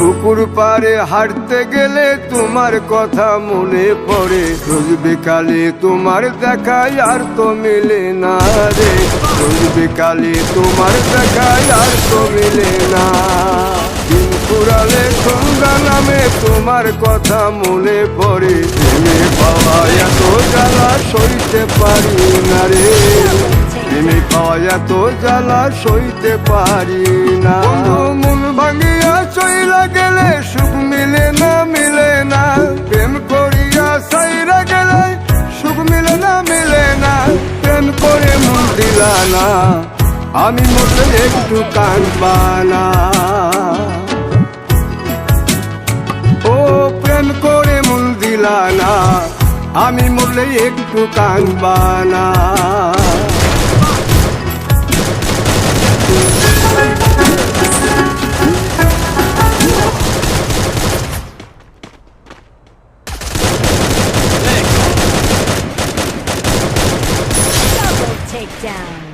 পুকুর পাড়ে হাঁটতে গেলে তোমার কথা মনে পড়ে, রোজ বিকালে তোমার দেখায় আর তো মিলে না রে, রোজ বিকালে তোমার দেখায় আর তো মিলে না। দিন ফুরালে সন্ধ্যা নামে তোমার কথা মনে পড়ে, প্রেমে পাওয়া এত জ্বালা সইতে পারি না রে, প্রেমে পাওয়া এত জ্বালা সইতে পারি না। মন ভাঙিয়া চইলা গেলে সুখ মিলে না, মিলে না, প্রেম করিয়া সাইরা গেলে সুখ মিলে না, মিলে না, প্রেম করে মন দিলা না, আমি মরলে একটু কাঁদবা না। ও প্রেম করে মন দিলা না, আমি মরলে একটু কাঁদবা না। Takedown.